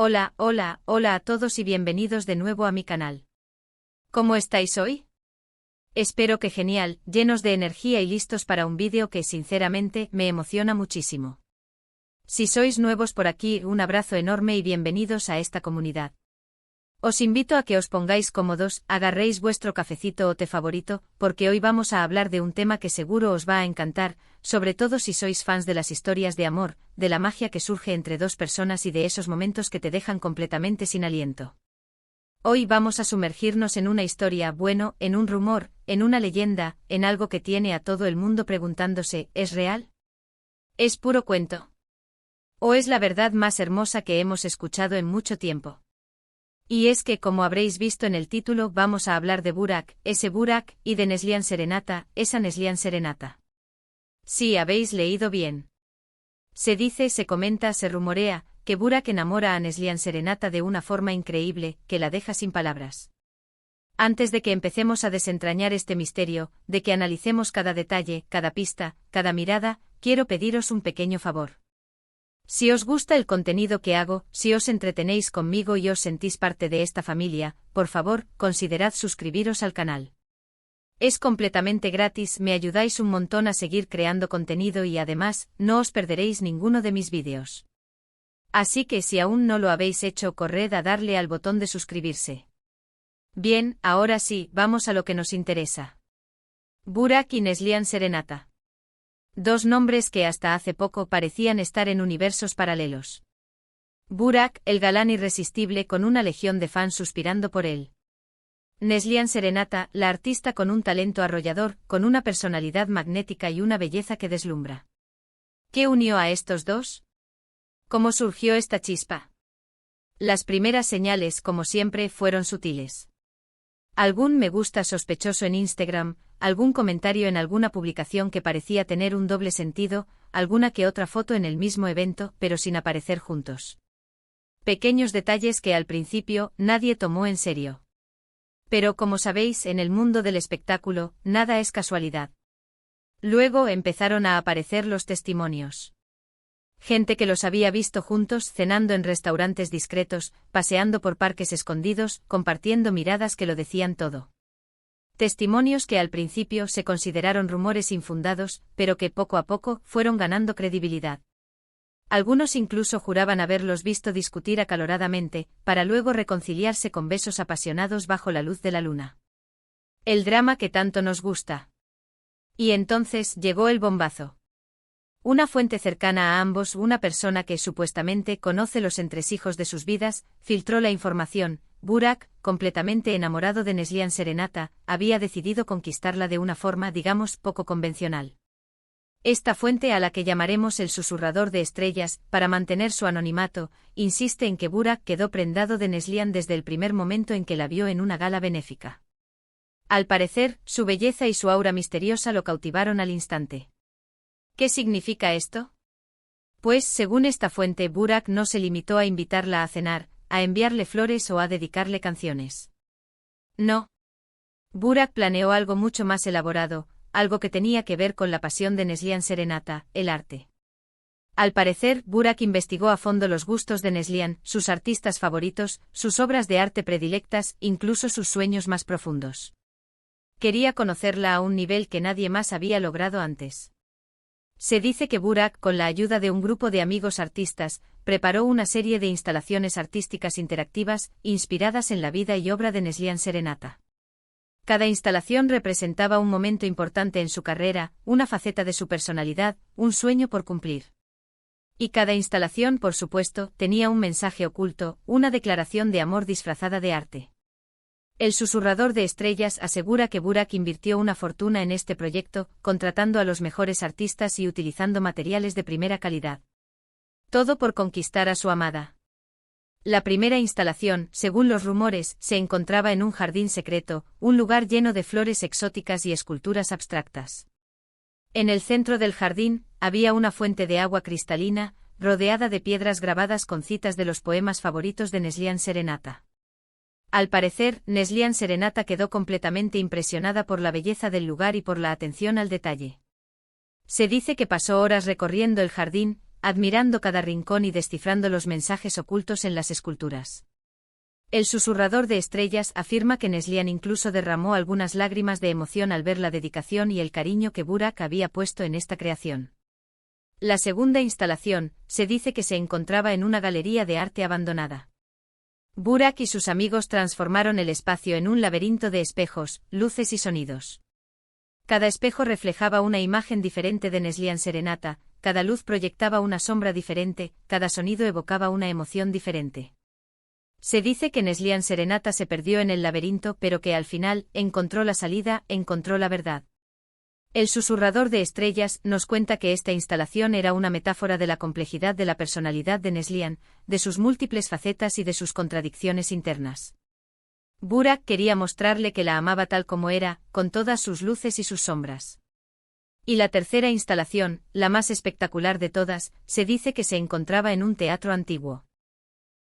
Hola, hola, hola a todos y bienvenidos de nuevo a mi canal. ¿Cómo estáis hoy? Espero que genial, llenos de energía y listos para un vídeo que sinceramente me emociona muchísimo. Si sois nuevos por aquí, un abrazo enorme y bienvenidos a esta comunidad. Os invito a que os pongáis cómodos, agarréis vuestro cafecito o té favorito, porque hoy vamos a hablar de un tema que seguro os va a encantar, sobre todo si sois fans de las historias de amor, de la magia que surge entre dos personas y de esos momentos que te dejan completamente sin aliento. Hoy vamos a sumergirnos en una historia, bueno, en un rumor, en una leyenda, en algo que tiene a todo el mundo preguntándose, ¿es real? ¿Es puro cuento? ¿O es la verdad más hermosa que hemos escuchado en mucho tiempo? Y es que, como habréis visto en el título, vamos a hablar de Burak, ese Burak, y de Neslihan Serenata, esa Neslihan Serenata. Sí, habéis leído bien. Se dice, se comenta, se rumorea, que Burak enamora a Neslihan Serenata de una forma increíble, que la deja sin palabras. Antes de que empecemos a desentrañar este misterio, de que analicemos cada detalle, cada pista, cada mirada, quiero pediros un pequeño favor. Si os gusta el contenido que hago, si os entretenéis conmigo y os sentís parte de esta familia, por favor, considerad suscribiros al canal. Es completamente gratis, me ayudáis un montón a seguir creando contenido y además, no os perderéis ninguno de mis vídeos. Así que si aún no lo habéis hecho, corred a darle al botón de suscribirse. Bien, ahora sí, vamos a lo que nos interesa. Burak y Neslihan Serenata. Dos nombres que hasta hace poco parecían estar en universos paralelos. Burak, el galán irresistible con una legión de fans suspirando por él. Neslihan Serenata, la artista con un talento arrollador, con una personalidad magnética y una belleza que deslumbra. ¿Qué unió a estos dos? ¿Cómo surgió esta chispa? Las primeras señales, como siempre, fueron sutiles. Algún me gusta sospechoso en Instagram, algún comentario en alguna publicación que parecía tener un doble sentido, alguna que otra foto en el mismo evento, pero sin aparecer juntos. Pequeños detalles que al principio nadie tomó en serio. Pero como sabéis, en el mundo del espectáculo, nada es casualidad. Luego empezaron a aparecer los testimonios. Gente que los había visto juntos cenando en restaurantes discretos, paseando por parques escondidos, compartiendo miradas que lo decían todo. Testimonios que al principio se consideraron rumores infundados, pero que poco a poco fueron ganando credibilidad. Algunos incluso juraban haberlos visto discutir acaloradamente, para luego reconciliarse con besos apasionados bajo la luz de la luna. El drama que tanto nos gusta. Y entonces llegó el bombazo. Una fuente cercana a ambos, una persona que supuestamente conoce los entresijos de sus vidas, filtró la información. Burak, completamente enamorado de Neslihan Serenata, había decidido conquistarla de una forma, digamos, poco convencional. Esta fuente, a la que llamaremos el susurrador de estrellas, para mantener su anonimato, insiste en que Burak quedó prendado de Neslihan desde el primer momento en que la vio en una gala benéfica. Al parecer, su belleza y su aura misteriosa lo cautivaron al instante. ¿Qué significa esto? Pues, según esta fuente, Burak no se limitó a invitarla a cenar, a enviarle flores o a dedicarle canciones. No. Burak planeó algo mucho más elaborado, algo que tenía que ver con la pasión de Neslihan Serenata, el arte. Al parecer, Burak investigó a fondo los gustos de Neslihan, sus artistas favoritos, sus obras de arte predilectas, incluso sus sueños más profundos. Quería conocerla a un nivel que nadie más había logrado antes. Se dice que Burak, con la ayuda de un grupo de amigos artistas, preparó una serie de instalaciones artísticas interactivas, inspiradas en la vida y obra de Neslihan Serenata. Cada instalación representaba un momento importante en su carrera, una faceta de su personalidad, un sueño por cumplir. Y cada instalación, por supuesto, tenía un mensaje oculto, una declaración de amor disfrazada de arte. El susurrador de estrellas asegura que Burak invirtió una fortuna en este proyecto, contratando a los mejores artistas y utilizando materiales de primera calidad. Todo por conquistar a su amada. La primera instalación, según los rumores, se encontraba en un jardín secreto, un lugar lleno de flores exóticas y esculturas abstractas. En el centro del jardín, había una fuente de agua cristalina, rodeada de piedras grabadas con citas de los poemas favoritos de Neslihan Serenata. Al parecer, Neslihan Serenata quedó completamente impresionada por la belleza del lugar y por la atención al detalle. Se dice que pasó horas recorriendo el jardín, admirando cada rincón y descifrando los mensajes ocultos en las esculturas. El susurrador de estrellas afirma que Neslihan incluso derramó algunas lágrimas de emoción al ver la dedicación y el cariño que Burak había puesto en esta creación. La segunda instalación, se dice que se encontraba en una galería de arte abandonada. Burak y sus amigos transformaron el espacio en un laberinto de espejos, luces y sonidos. Cada espejo reflejaba una imagen diferente de Neslihan Serenata, cada luz proyectaba una sombra diferente, cada sonido evocaba una emoción diferente. Se dice que Neslihan Serenata se perdió en el laberinto, pero que al final encontró la salida, encontró la verdad. El susurrador de estrellas nos cuenta que esta instalación era una metáfora de la complejidad de la personalidad de Neslihan, de sus múltiples facetas y de sus contradicciones internas. Burak quería mostrarle que la amaba tal como era, con todas sus luces y sus sombras. Y la tercera instalación, la más espectacular de todas, se dice que se encontraba en un teatro antiguo.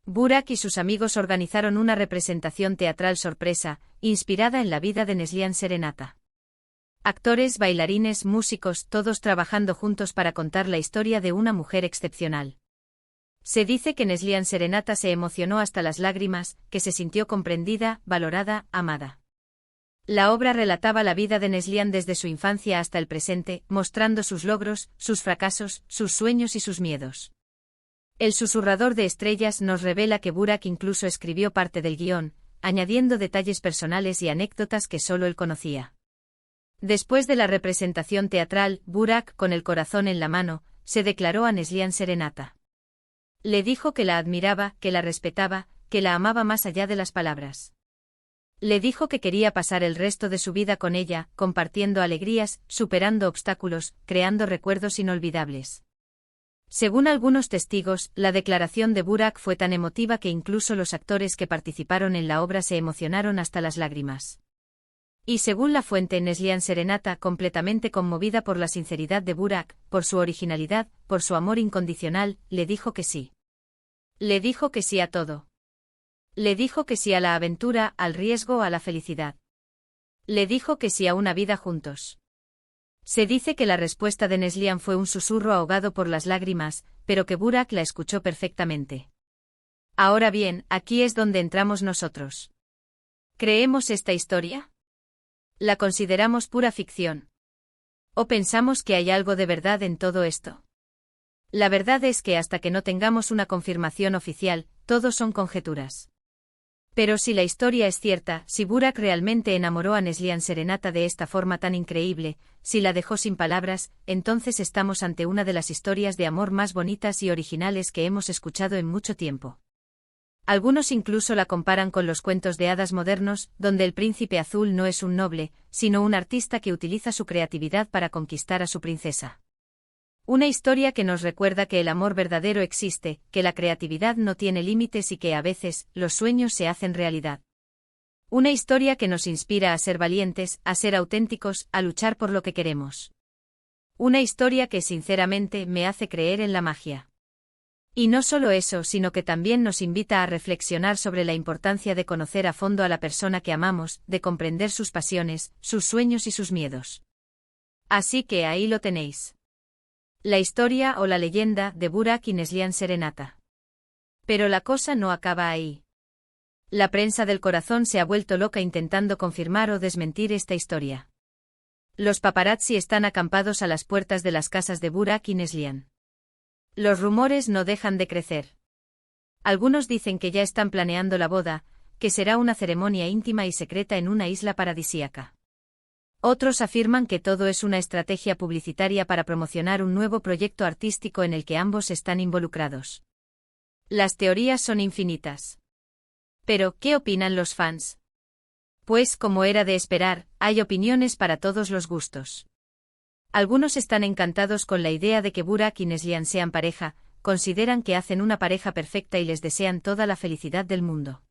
Burak y sus amigos organizaron una representación teatral sorpresa, inspirada en la vida de Neslihan Serenata. Actores, bailarines, músicos, todos trabajando juntos para contar la historia de una mujer excepcional. Se dice que Neslihan Serenata se emocionó hasta las lágrimas, que se sintió comprendida, valorada, amada. La obra relataba la vida de Neslihan desde su infancia hasta el presente, mostrando sus logros, sus fracasos, sus sueños y sus miedos. El susurrador de estrellas nos revela que Burak incluso escribió parte del guión, añadiendo detalles personales y anécdotas que solo él conocía. Después de la representación teatral, Burak, con el corazón en la mano, se declaró a Neslihan Serenata. Le dijo que la admiraba, que la respetaba, que la amaba más allá de las palabras. Le dijo que quería pasar el resto de su vida con ella, compartiendo alegrías, superando obstáculos, creando recuerdos inolvidables. Según algunos testigos, la declaración de Burak fue tan emotiva que incluso los actores que participaron en la obra se emocionaron hasta las lágrimas. Y según la fuente Neslihan Serenata, completamente conmovida por la sinceridad de Burak, por su originalidad, por su amor incondicional, le dijo que sí. Le dijo que sí a todo. Le dijo que sí a la aventura, al riesgo, a la felicidad. Le dijo que sí a una vida juntos. Se dice que la respuesta de Neslihan fue un susurro ahogado por las lágrimas, pero que Burak la escuchó perfectamente. Ahora bien, aquí es donde entramos nosotros. ¿Creemos esta historia? ¿La consideramos pura ficción? ¿O pensamos que hay algo de verdad en todo esto? La verdad es que hasta que no tengamos una confirmación oficial, todo son conjeturas. Pero si la historia es cierta, si Burak realmente enamoró a Neslihan Serenata de esta forma tan increíble, si la dejó sin palabras, entonces estamos ante una de las historias de amor más bonitas y originales que hemos escuchado en mucho tiempo. Algunos incluso la comparan con los cuentos de hadas modernos, donde el príncipe azul no es un noble, sino un artista que utiliza su creatividad para conquistar a su princesa. Una historia que nos recuerda que el amor verdadero existe, que la creatividad no tiene límites y que a veces, los sueños se hacen realidad. Una historia que nos inspira a ser valientes, a ser auténticos, a luchar por lo que queremos. Una historia que sinceramente me hace creer en la magia. Y no solo eso, sino que también nos invita a reflexionar sobre la importancia de conocer a fondo a la persona que amamos, de comprender sus pasiones, sus sueños y sus miedos. Así que ahí lo tenéis. La historia o la leyenda de Burak y Neslihan Serenata. Pero la cosa no acaba ahí. La prensa del corazón se ha vuelto loca intentando confirmar o desmentir esta historia. Los paparazzi están acampados a las puertas de las casas de Burak y Neslihan. Los rumores no dejan de crecer. Algunos dicen que ya están planeando la boda, que será una ceremonia íntima y secreta en una isla paradisíaca. Otros afirman que todo es una estrategia publicitaria para promocionar un nuevo proyecto artístico en el que ambos están involucrados. Las teorías son infinitas. Pero, ¿qué opinan los fans? Pues, como era de esperar, hay opiniones para todos los gustos. Algunos están encantados con la idea de que Burak y Neslihan sean pareja, consideran que hacen una pareja perfecta y les desean toda la felicidad del mundo.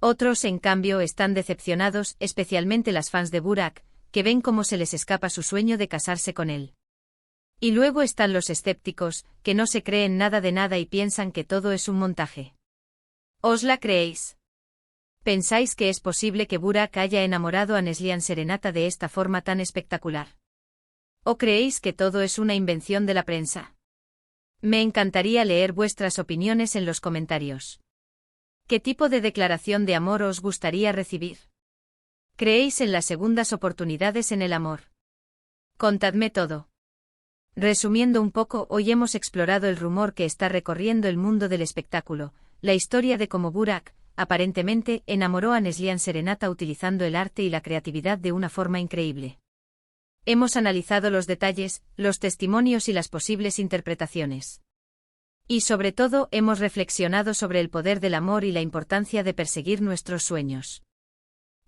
Otros, en cambio, están decepcionados, especialmente las fans de Burak, que ven cómo se les escapa su sueño de casarse con él. Y luego están los escépticos, que no se creen nada de nada y piensan que todo es un montaje. ¿Os la creéis? ¿Pensáis que es posible que Burak haya enamorado a Neslihan Serenata de esta forma tan espectacular? ¿O creéis que todo es una invención de la prensa? Me encantaría leer vuestras opiniones en los comentarios. ¿Qué tipo de declaración de amor os gustaría recibir? ¿Creéis en las segundas oportunidades en el amor? Contadme todo. Resumiendo un poco, hoy hemos explorado el rumor que está recorriendo el mundo del espectáculo, la historia de cómo Burak, aparentemente, enamoró a Neslihan Serenata utilizando el arte y la creatividad de una forma increíble. Hemos analizado los detalles, los testimonios y las posibles interpretaciones. Y sobre todo, hemos reflexionado sobre el poder del amor y la importancia de perseguir nuestros sueños.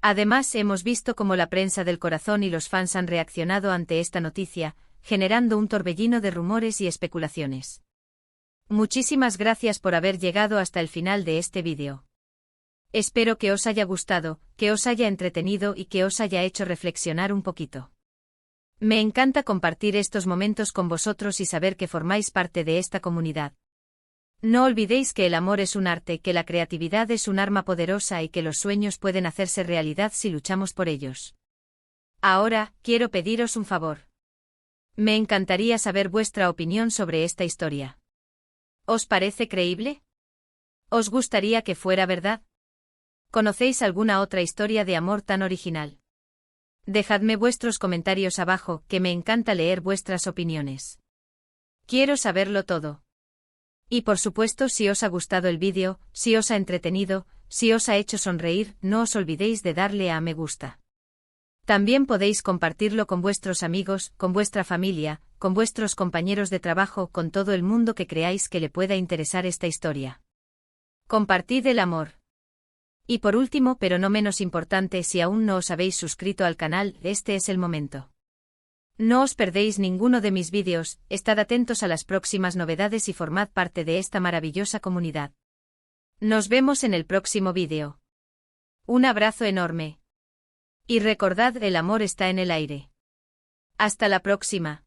Además, hemos visto cómo la prensa del corazón y los fans han reaccionado ante esta noticia, generando un torbellino de rumores y especulaciones. Muchísimas gracias por haber llegado hasta el final de este vídeo. Espero que os haya gustado, que os haya entretenido y que os haya hecho reflexionar un poquito. Me encanta compartir estos momentos con vosotros y saber que formáis parte de esta comunidad. No olvidéis que el amor es un arte, que la creatividad es un arma poderosa y que los sueños pueden hacerse realidad si luchamos por ellos. Ahora, quiero pediros un favor. Me encantaría saber vuestra opinión sobre esta historia. ¿Os parece creíble? ¿Os gustaría que fuera verdad? ¿Conocéis alguna otra historia de amor tan original? Dejadme vuestros comentarios abajo, que me encanta leer vuestras opiniones. Quiero saberlo todo. Y por supuesto, si os ha gustado el vídeo, si os ha entretenido, si os ha hecho sonreír, no os olvidéis de darle a me gusta. También podéis compartirlo con vuestros amigos, con vuestra familia, con vuestros compañeros de trabajo, con todo el mundo que creáis que le pueda interesar esta historia. Compartid el amor. Y por último, pero no menos importante, si aún no os habéis suscrito al canal, este es el momento. No os perdéis ninguno de mis vídeos, estad atentos a las próximas novedades y formad parte de esta maravillosa comunidad. Nos vemos en el próximo vídeo. Un abrazo enorme. Y recordad, el amor está en el aire. Hasta la próxima.